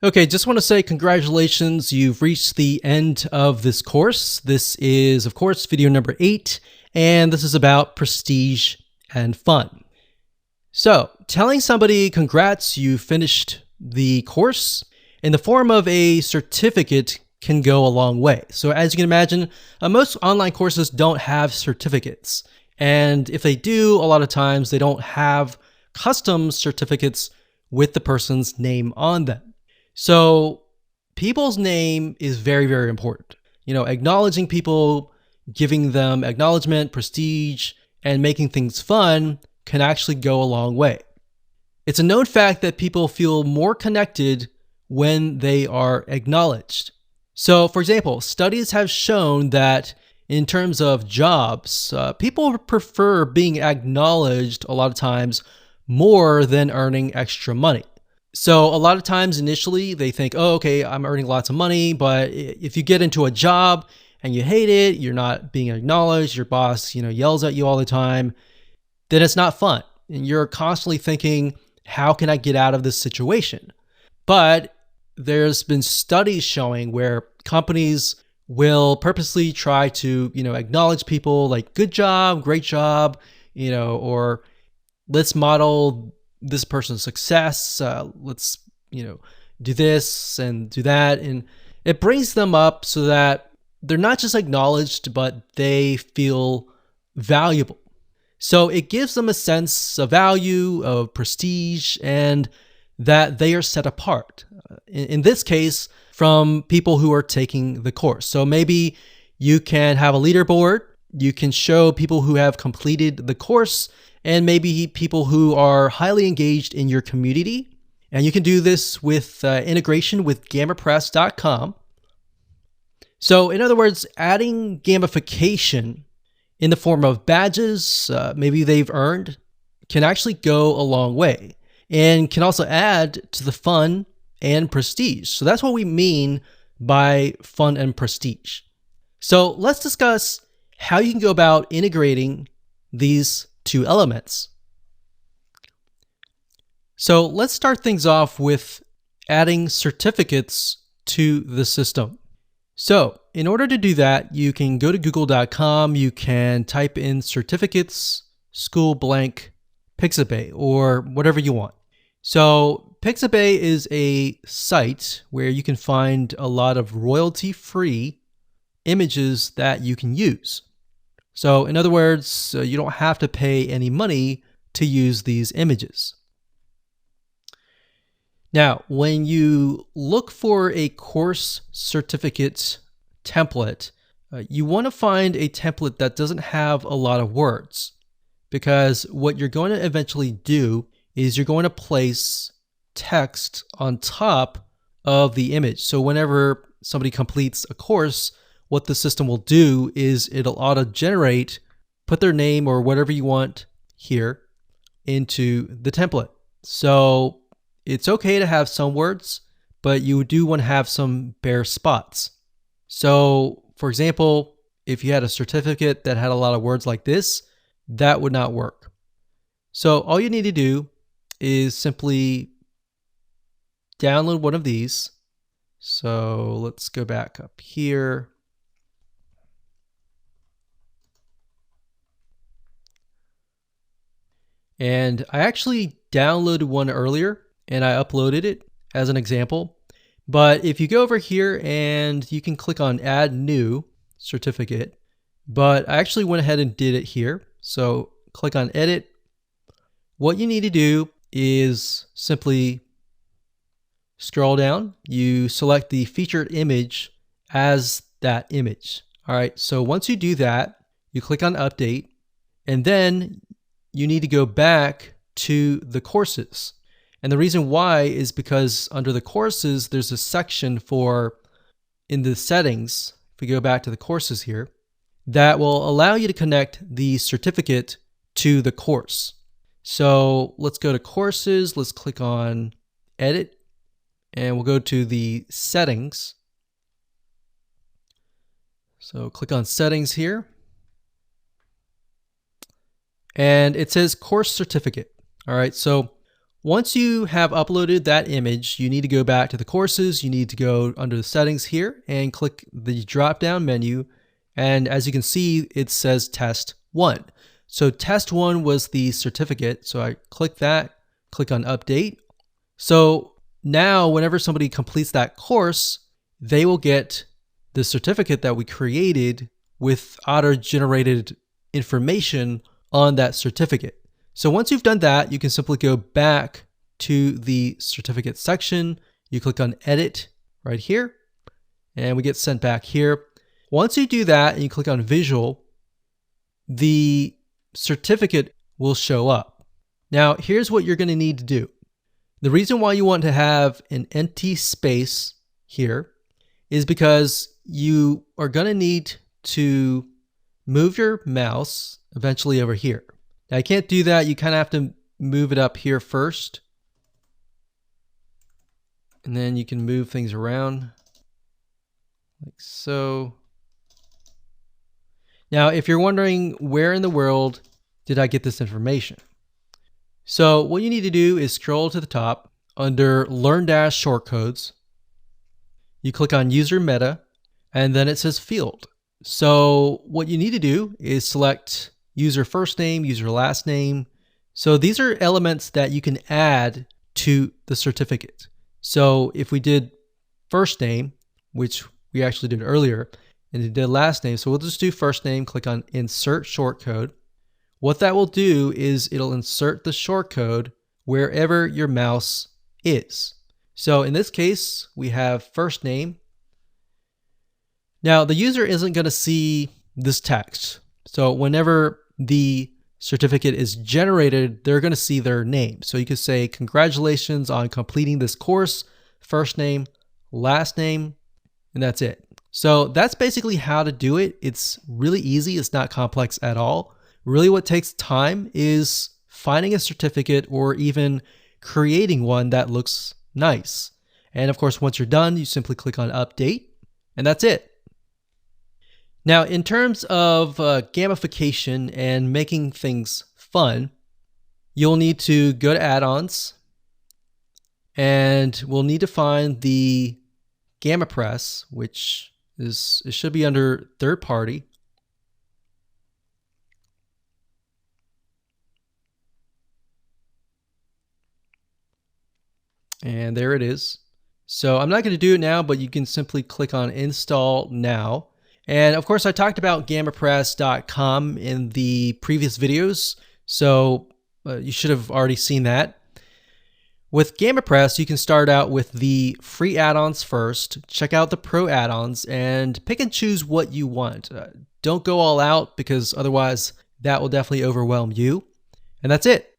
Okay, just want to say congratulations. You've reached the end of this course. This is, of course, video number 8, and this is about prestige and fun. So, telling somebody congrats, you finished the course in the form of a certificate can go a long way. So, as you can imagine, most online courses don't have certificates. And if they do, a lot of times they don't have custom certificates with the person's name on them. So people's name is very, very important. Acknowledging people, giving them acknowledgement, prestige, and making things fun can actually go a long way. It's a known fact that people feel more connected when they are acknowledged. So, for example, studies have shown that in terms of jobs, people prefer being acknowledged a lot of times more than earning extra money. So a lot of times initially they think, oh, okay, I'm earning lots of money. But if you get into a job and you hate it, you're not being acknowledged, your boss, yells at you all the time, then it's not fun. And you're constantly thinking, how can I get out of this situation? But there's been studies showing where companies will purposely try to, acknowledge people like good job, great job, or let's model this person's success. Let's, do this and do that. And it brings them up so that they're not just acknowledged, but they feel valuable. So it gives them a sense of value, of prestige, and that they are set apart. In this case, from people who are taking the course. So maybe you can have a leaderboard. You can show people who have completed the course and maybe people who are highly engaged in your community. And you can do this with integration with GammaPress.com. So in other words, adding gamification in the form of badges, maybe they've earned, can actually go a long way and can also add to the fun and prestige. So that's what we mean by fun and prestige. So let's discuss how you can go about integrating these two elements. So let's start things off with adding certificates to the system. So in order to do that, you can go to google.com, you can type in certificates, school blank, Pixabay, or whatever you want. So Pixabay is a site where you can find a lot of royalty-free images that you can use. So in other words, you don't have to pay any money to use these images. Now, when you look for a course certificate template, you want to find a template that doesn't have a lot of words, because what you're going to eventually do is you're going to place text on top of the image. So whenever somebody completes a course, what the system will do is it'll auto-generate, put their name or whatever you want here into the template. So it's okay to have some words, but you do want to have some bare spots. So for example, if you had a certificate that had a lot of words like this, that would not work. So all you need to do is simply download one of these. So let's go back up here. And I actually downloaded one earlier and I uploaded it as an example. But if you go over here and you can click on add new certificate, but I actually went ahead and did it here. So click on edit. What you need to do is simply scroll down. You select the featured image as that image. All right. So once you do that, you click on update, and then you need to go back to the courses. And the reason why is because under the courses, there's a section for, in the settings, if we go back to the courses here, that will allow you to connect the certificate to the course. So let's go to courses, let's click on edit, and we'll go to the settings. So click on settings here. And it says course certificate. All right, so Once you have uploaded that image, you need to go back to the courses. You need to go under the settings here and click the drop down menu. And as you can see, it says test 1. So test 1 was the certificate. So I click that, click on update. So now whenever somebody completes that course, they will get the certificate that we created with auto-generated information on that certificate. So once you've done that, you can simply go back to the certificate section. You click on edit right here, and we get sent back here. Once you do that and you click on visual, the certificate will show up. Now, here's what you're going to need to do. The reason why you want to have an empty space here is because you are going to need to move your mouse eventually over here. Now, I can't do that. You kind of have to move it up here first. And then you can move things around like so. Now, if you're wondering where in the world did I get this information? So what you need to do is scroll to the top under Learn Dash Shortcodes. You click on User Meta, and then it says Field. So what you need to do is select user first name, user last name. So these are elements that you can add to the certificate. So if we did first name, which we actually did earlier, and it did last name, so we'll just do first name, click on Insert Shortcode. What that will do is it'll insert the shortcode wherever your mouse is. So in this case, we have first name. Now the user isn't going to see this text. So whenever the certificate is generated, they're going to see their name. So you could say, congratulations on completing this course, first name, last name, and that's it. So that's basically how to do it. It's really easy. It's not complex at all. Really what takes time is finding a certificate or even creating one that looks nice. And of course, once you're done, you simply click on update, and that's it. Now, in terms of gamification and making things fun, you'll need to go to add-ons, and we'll need to find the GammaPress, which it should be under third party. And there it is. So I'm not going to do it now, but you can simply click on Install Now. And of course, I talked about GammaPress.com in the previous videos, so you should have already seen that. With GammaPress, you can start out with the free add-ons first, check out the pro add-ons, and pick and choose what you want. Don't go all out, because otherwise that will definitely overwhelm you. And that's it.